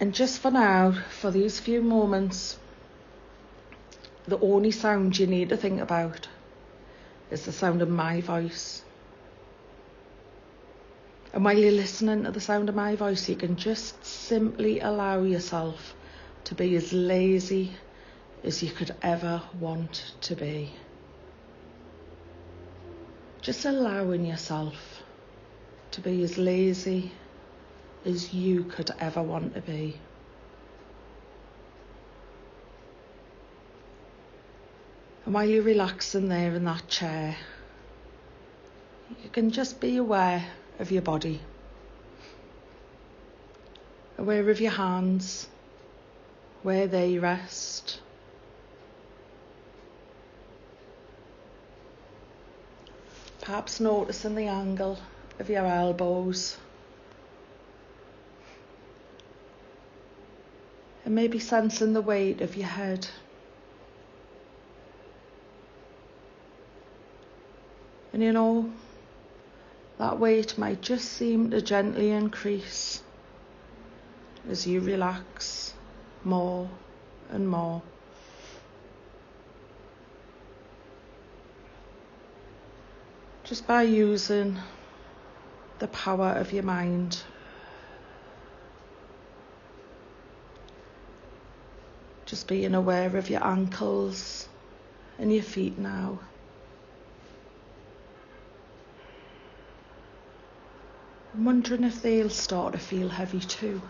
And just for now, for these few moments, the only sound you need to think about is the sound of my voice. And while you're listening to the sound of my voice, you can just simply allow yourself to be as lazy as you could ever want to be. Just allowing yourself to be as lazy as you could ever want to be. And while you're relaxing there in that chair, you can just be aware of your body, aware of your hands, where they rest. Perhaps noticing the angle of your elbows. And maybe sensing the weight of your head. And you know, that weight might just seem to gently increase as you relax more and more. Just by using the power of your mind. Just being aware of your ankles and your feet now. I'm wondering if they'll start to feel heavy too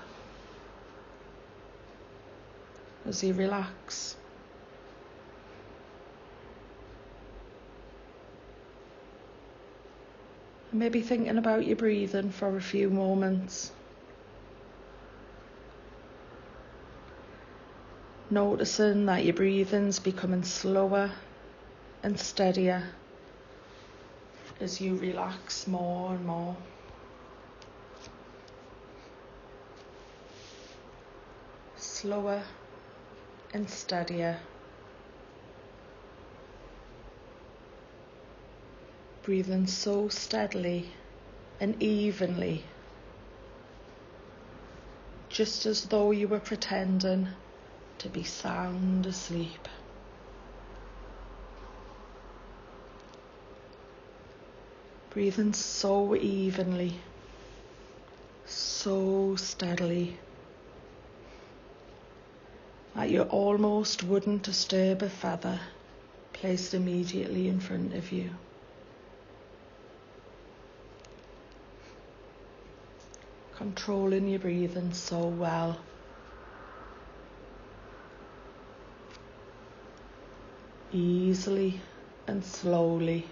as you relax. And maybe thinking about your breathing for a few moments. Noticing that your breathing's becoming slower and steadier as you relax more and more. Slower and steadier. Breathing so steadily and evenly, just as though you were pretending to be sound asleep. Breathing so evenly, so steadily, that you almost wouldn't disturb a feather placed immediately in front of you. Controlling your breathing so well. Easily and slowly,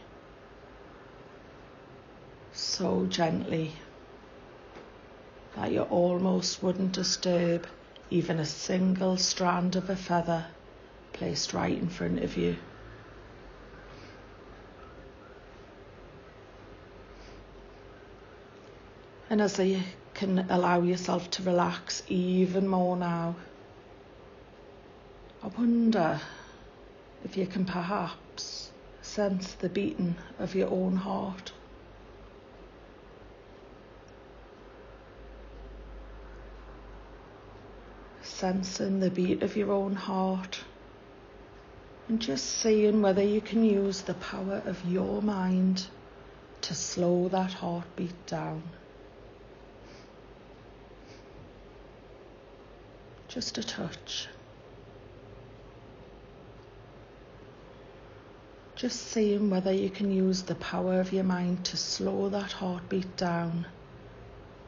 so gently that you almost wouldn't disturb even a single strand of a feather placed right in front of you. And as you can allow yourself to relax even more now, I wonder if you can perhaps sense the beating of your own heart. Sensing the beat of your own heart and just seeing whether you can use the power of your mind to slow that heartbeat down. Just a touch. Just seeing whether you can use the power of your mind to slow that heartbeat down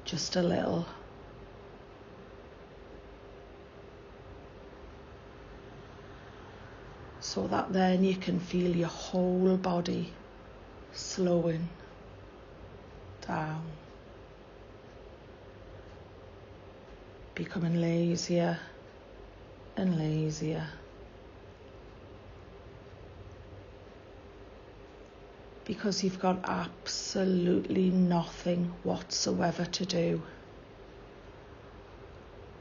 just a little. So that then you can feel your whole body slowing down. Becoming lazier and lazier. Because you've got absolutely nothing whatsoever to do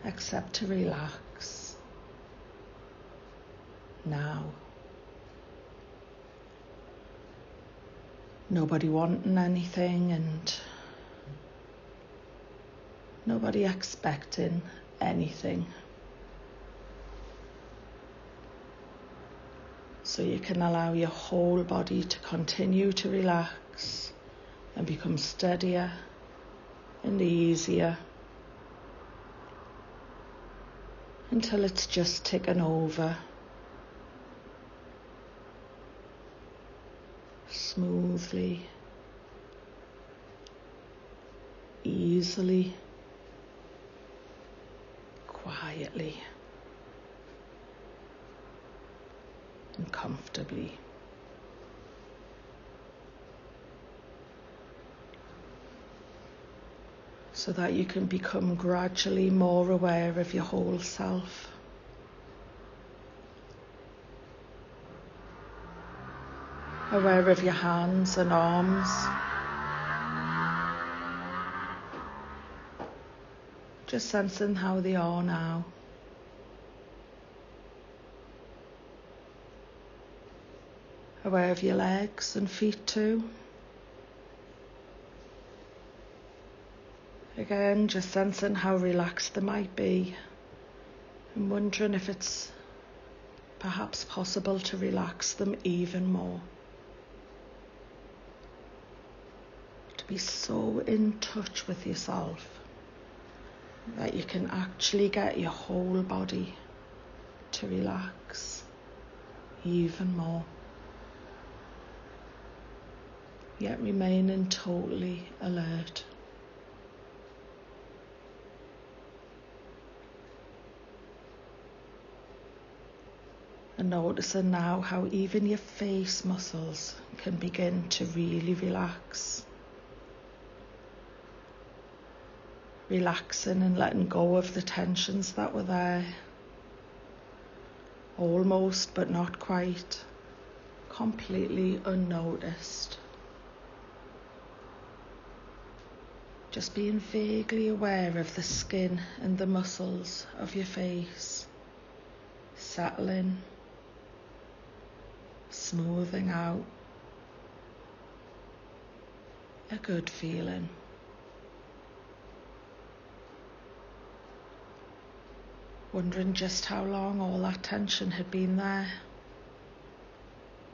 except to relax now. Nobody wanting anything and nobody expecting anything. So you can allow your whole body to continue to relax and become steadier and easier until it's just taken over. Smoothly, easily, quietly, and comfortably. So that you can become gradually more aware of your whole self. Aware of your hands and arms. Just sensing how they are now. Aware of your legs and feet too. Again, just sensing how relaxed they might be. And wondering if it's perhaps possible to relax them even more. To be so in touch with yourself that you can actually get your whole body to relax even more. Yet remaining totally alert. And noticing now how even your face muscles can begin to really relax. Relaxing and letting go of the tensions that were there. Almost, but not quite. Completely unnoticed. Just being vaguely aware of the skin and the muscles of your face. Settling. Smoothing out. A good feeling. Wondering just how long all that tension had been there.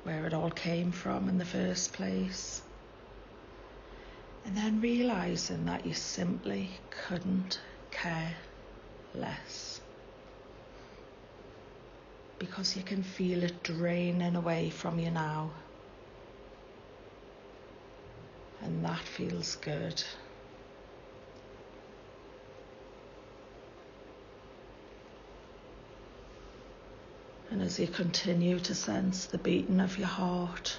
Where it all came from in the first place. And then realising that you simply couldn't care less. Because you can feel it draining away from you now. And that feels good. And as you continue to sense the beating of your heart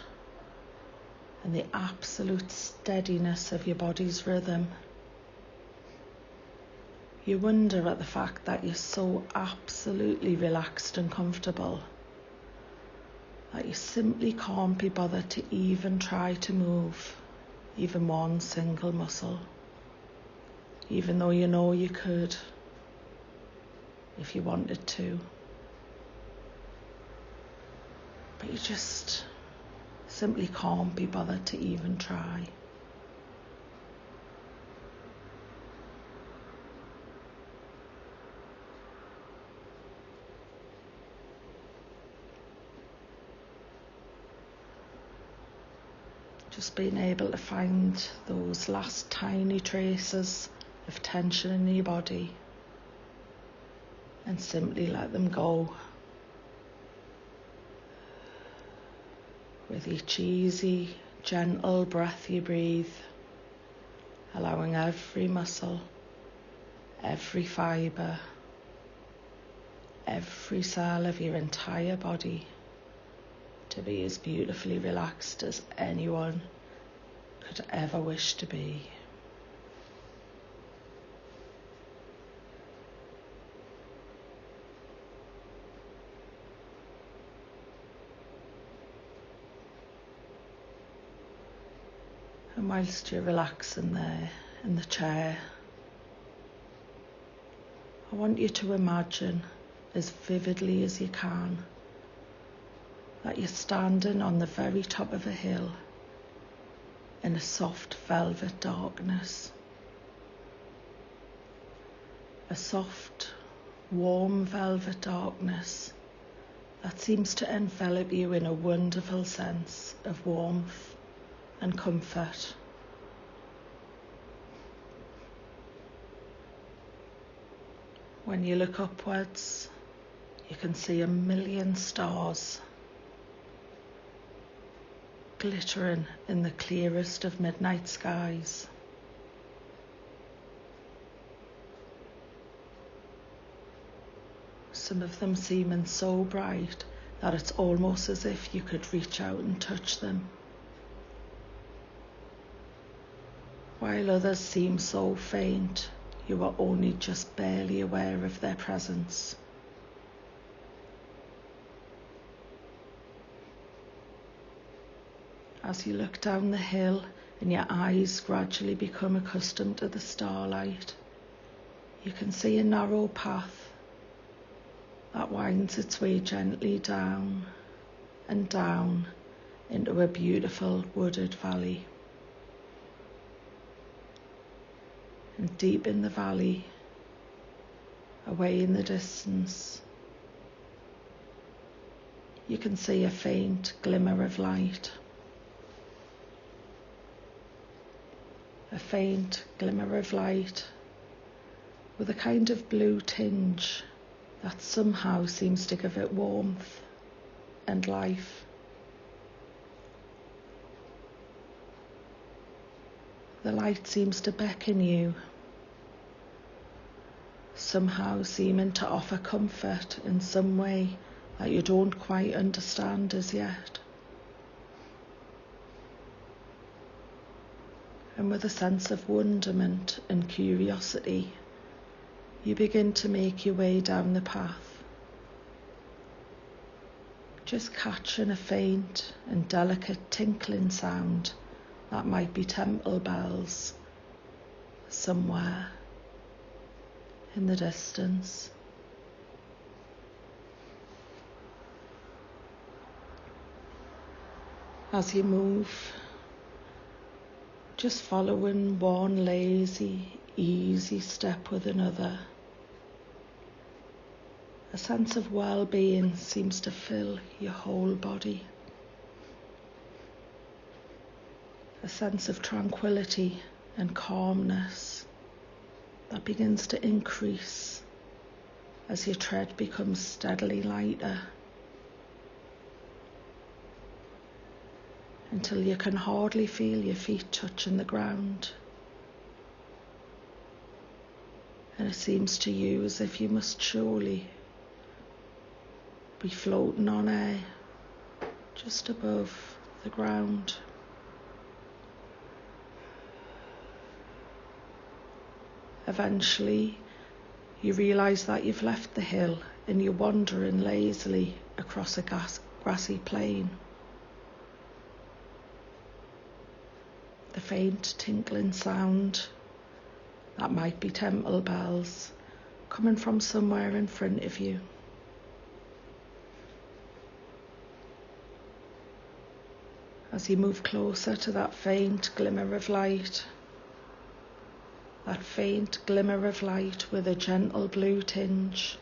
and the absolute steadiness of your body's rhythm, you wonder at the fact that you're so absolutely relaxed and comfortable that you simply can't be bothered to even try to move even one single muscle, even though you know you could if you wanted to. But you just simply can't be bothered to even try. Just being able to find those last tiny traces of tension in your body and simply let them go. With each easy, gentle breath you breathe, allowing every muscle, every fibre, every cell of your entire body to be as beautifully relaxed as anyone could ever wish to be. And whilst you're relaxing there in the chair, I want you to imagine as vividly as you can that you're standing on the very top of a hill in a soft velvet darkness. A soft warm velvet darkness that seems to envelop you in a wonderful sense of warmth and comfort. When you look upwards, you can see 1,000,000 stars glittering in the clearest of midnight skies. Some of them seeming so bright that it's almost as if you could reach out and touch them, while others seem so faint you are only just barely aware of their presence. As you look down the hill and your eyes gradually become accustomed to the starlight, you can see a narrow path that winds its way gently down and down into a beautiful wooded valley. And deep in the valley, away in the distance, you can see a faint glimmer of light. A faint glimmer of light with a kind of blue tinge that somehow seems to give it warmth and life. The light seems to beckon you, somehow seeming to offer comfort in some way that you don't quite understand as yet. And with a sense of wonderment and curiosity, you begin to make your way down the path, just catching a faint and delicate tinkling sound that might be temple bells somewhere in the distance. As you move, just following one lazy, easy step with another, a sense of well-being seems to fill your whole body. A sense of tranquility and calmness that begins to increase as your tread becomes steadily lighter, until you can hardly feel your feet touching the ground. And it seems to you as if you must surely be floating on air just above the ground. Eventually, you realise that you've left the hill and you're wandering lazily across a grassy plain. The faint tinkling sound, that might be temple bells, coming from somewhere in front of you. As you move closer to that faint glimmer of light, that faint glimmer of light with a gentle blue tinge,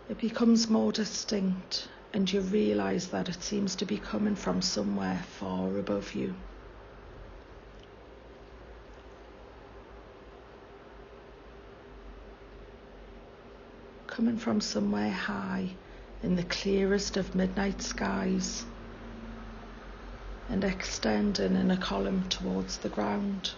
it becomes more distinct and you realise that it seems to be coming from somewhere far above you. Coming from somewhere high in the clearest of midnight skies and extending in a column towards the ground.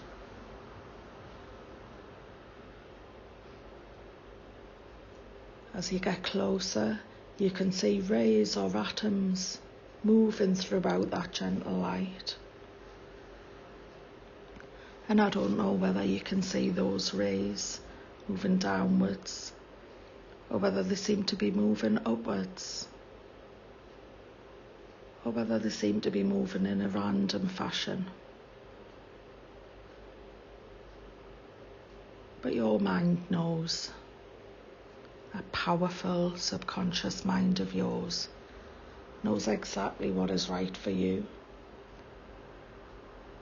As you get closer, you can see rays or atoms moving throughout that gentle light. And I don't know whether you can see those rays moving downwards or whether they seem to be moving upwards, or whether they seem to be moving in a random fashion. But your mind knows. That powerful subconscious mind of yours knows exactly what is right for you,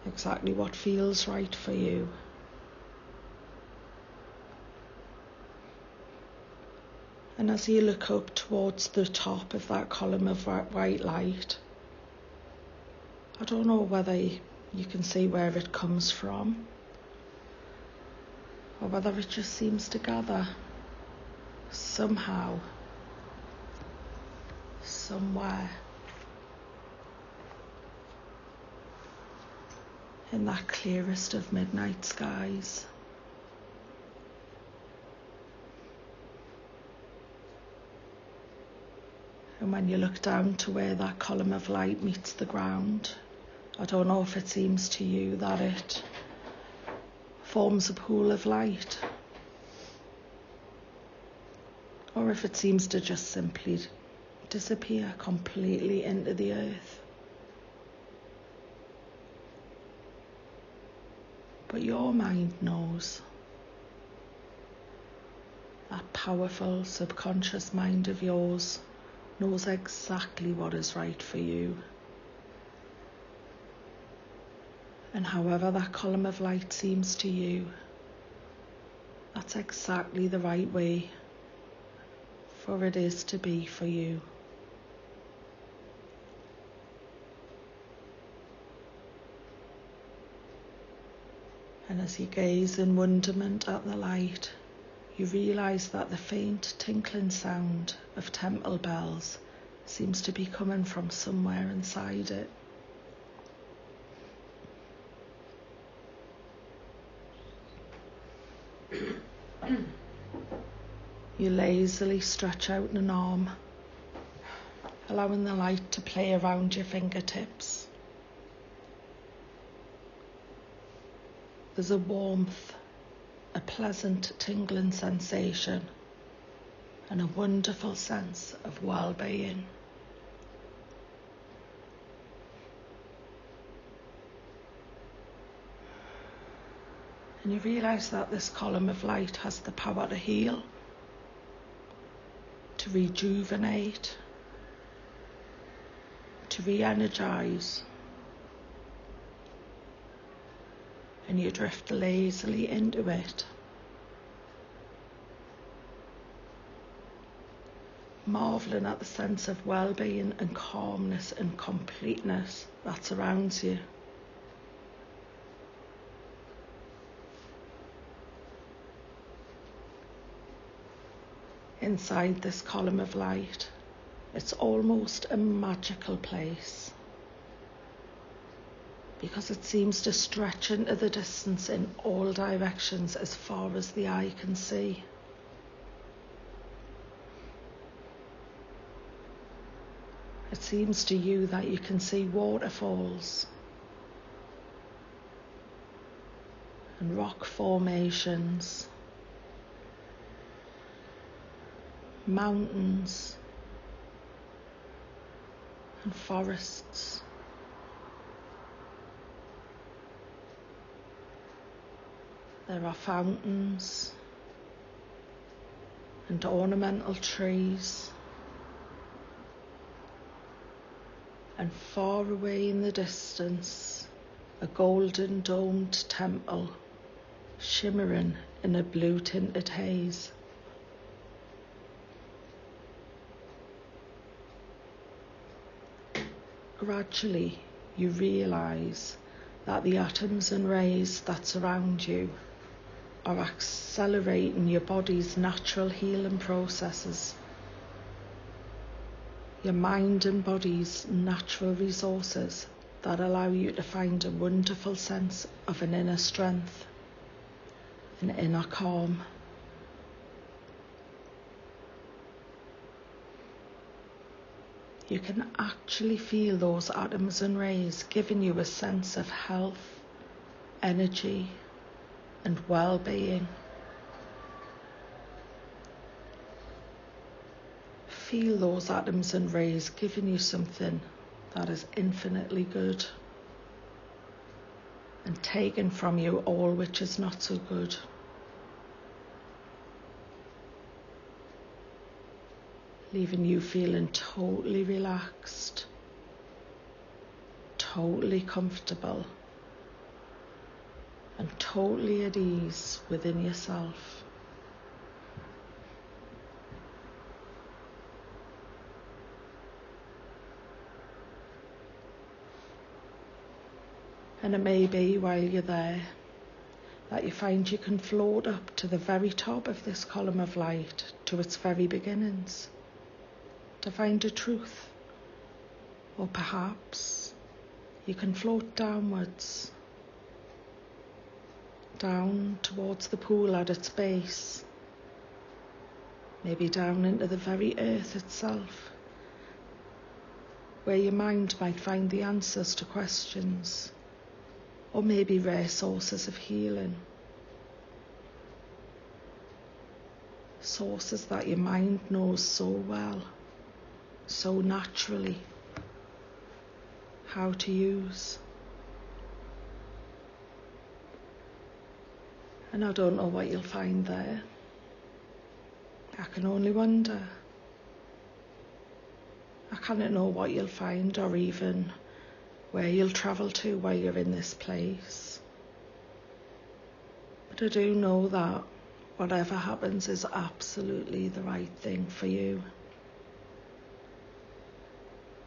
exactly what feels right for you. And as you look up towards the top of that column of white light, I don't know whether you can see where it comes from, or whether it just seems to gather somehow, somewhere in that clearest of midnight skies. And when you look down to where that column of light meets the ground, I don't know if it seems to you that it forms a pool of light, or if it seems to just simply disappear completely into the earth. But your mind knows. That powerful subconscious mind of yours knows exactly what is right for you. And however that column of light seems to you, that's exactly the right way for it is to be for you. And as you gaze in wonderment at the light, you realise that the faint tinkling sound of temple bells seems to be coming from somewhere inside it. You lazily stretch out an arm, allowing the light to play around your fingertips. There's a warmth, a pleasant tingling sensation, and a wonderful sense of well-being. And you realise that this column of light has the power to heal, to rejuvenate, to re-energise. And you drift lazily into it, marvelling at the sense of well-being and calmness and completeness that surrounds you. Inside this column of light, it's almost a magical place, because it seems to stretch into the distance in all directions as far as the eye can see. It seems to you that you can see waterfalls and rock formations, mountains and forests. There are fountains and ornamental trees, and far away in the distance, a golden domed temple shimmering in a blue tinted haze. Gradually, you realise that the atoms and rays that surround you are accelerating your body's natural healing processes, your mind and body's natural resources that allow you to find a wonderful sense of an inner strength, an inner calm. You can actually feel those atoms and rays giving you a sense of health, energy, and well-being. Feel those atoms and rays giving you something that is infinitely good, and taking from you all which is not so good. Leaving you feeling totally relaxed, totally comfortable, and totally at ease within yourself. And it may be while you're there that you find you can float up to the very top of this column of light, to its very beginnings, to find a truth. Or perhaps you can float downwards, down towards the pool at its base, maybe down into the very earth itself, where your mind might find the answers to questions, or maybe rare sources of healing. Sources that your mind knows so well, so naturally, how to use. And I don't know what you'll find there. I can only wonder. I cannot know what you'll find or even where you'll travel to while you're in this place. But I do know that whatever happens is absolutely the right thing for you.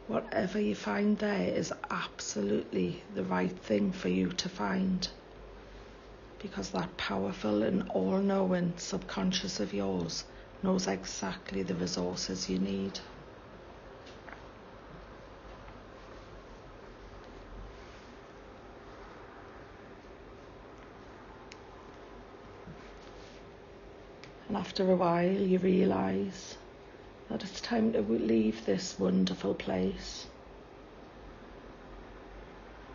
Whatever you find there is absolutely the right thing for you to find, because that powerful and all-knowing subconscious of yours knows exactly the resources you need. And after a while you realise that it's time to leave this wonderful place.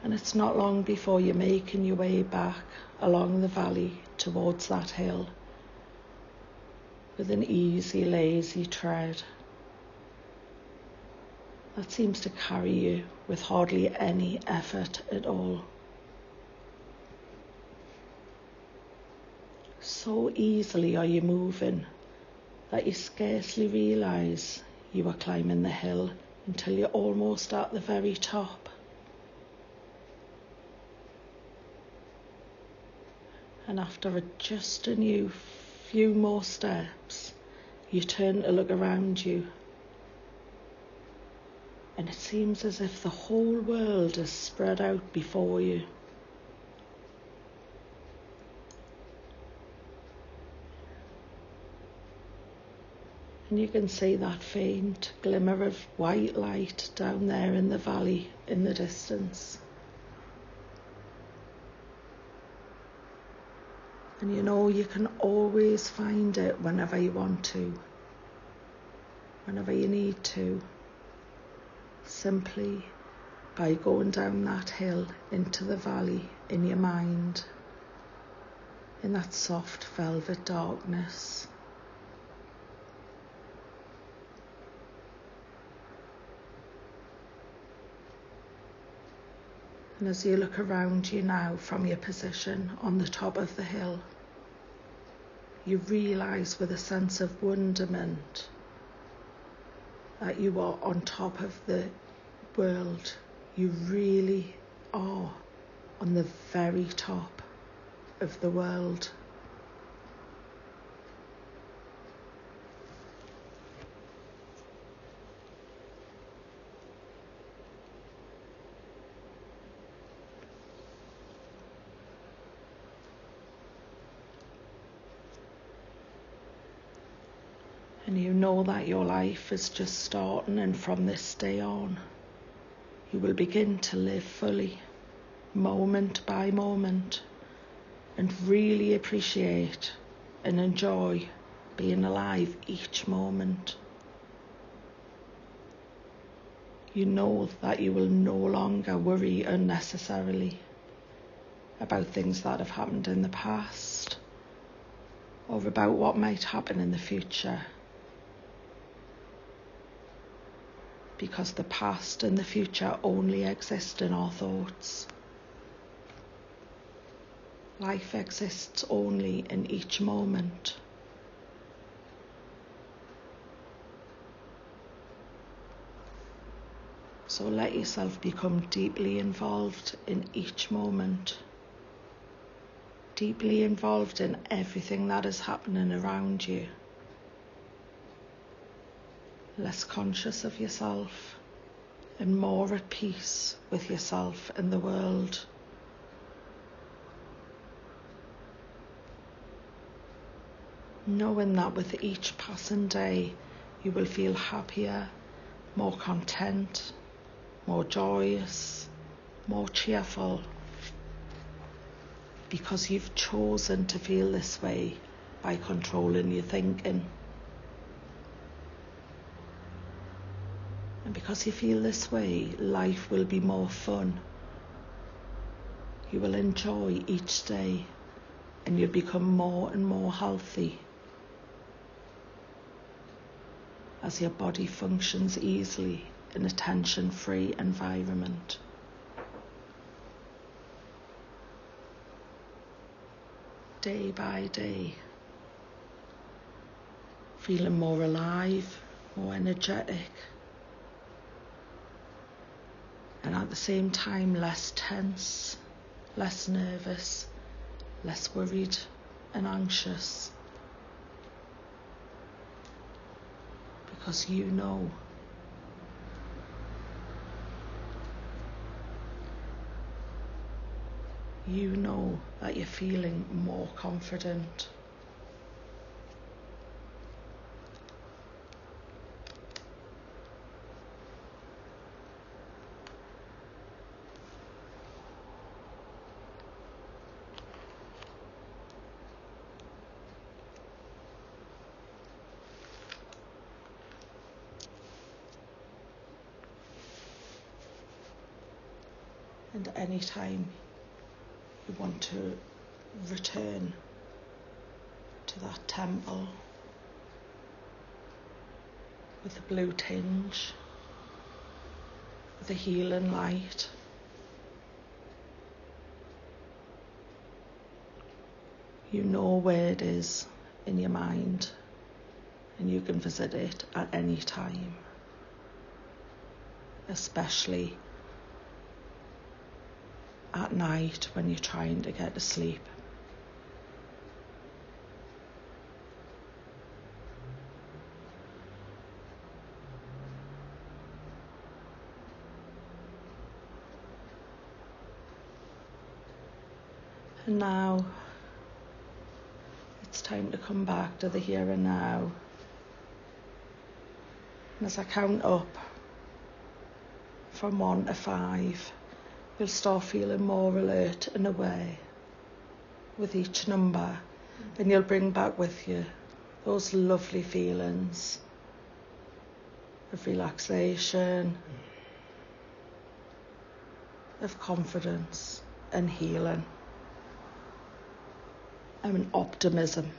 And it's not long before you're making your way back along the valley towards that hill with an easy, lazy tread that seems to carry you with hardly any effort at all. So easily are you moving that you scarcely realise you are climbing the hill until you're almost at the very top. And after just a few more steps, you turn to look around you, and it seems as if the whole world is spread out before you. And you can see that faint glimmer of white light down there in the valley in the distance. And you know you can always find it whenever you want to, whenever you need to, simply by going down that hill into the valley in your mind, in that soft velvet darkness. And as you look around you now from your position on the top of the hill, you realise with a sense of wonderment that you are on top of the world. You really are on the very top of the world. And you know that your life is just starting, and from this day on, you will begin to live fully, moment by moment, and really appreciate and enjoy being alive each moment. You know that you will no longer worry unnecessarily about things that have happened in the past or about what might happen in the future, because the past and the future only exist in our thoughts. Life exists only in each moment. So let yourself become deeply involved in each moment, deeply involved in everything that is happening around you. Less conscious of yourself and more at peace with yourself and the world. knowing that with each passing day you will feel happier, more content, more joyous, more cheerful, because you've chosen to feel this way by controlling your thinking. And because you feel this way, life will be more fun. You will enjoy each day, and you'll become more and more healthy as your body functions easily in a tension-free environment. Day by day, feeling more alive, more energetic, and at the same time less tense, less nervous, less worried and anxious. Because you know that you're feeling more confident. And any time you want to return to that temple with the blue tinge, with the healing light, you know where it is in your mind, and you can visit it at any time, especially at night when you're trying to get to sleep. And now it's time to come back to the here and now. And as I count up from 1 to 5, you'll start feeling more alert and aware with each number, and you'll bring back with you those lovely feelings of relaxation, of confidence and healing, and optimism.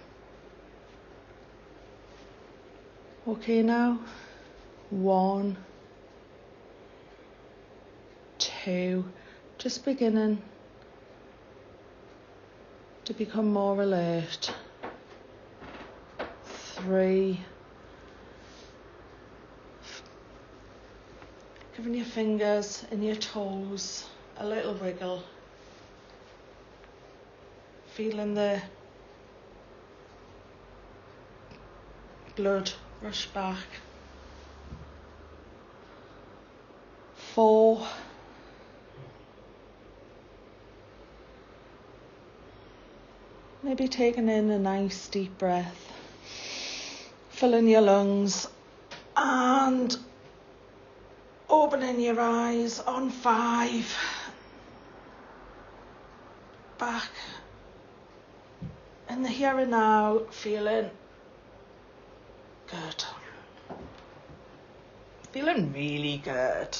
Okay, now 1, 2, just beginning to become more alert. 3, giving your fingers and your toes a little wiggle, feeling the blood rush back. 4, maybe taking in a nice deep breath, filling your lungs and opening your eyes on 5. Back in the here and now, feeling good. Feeling really good.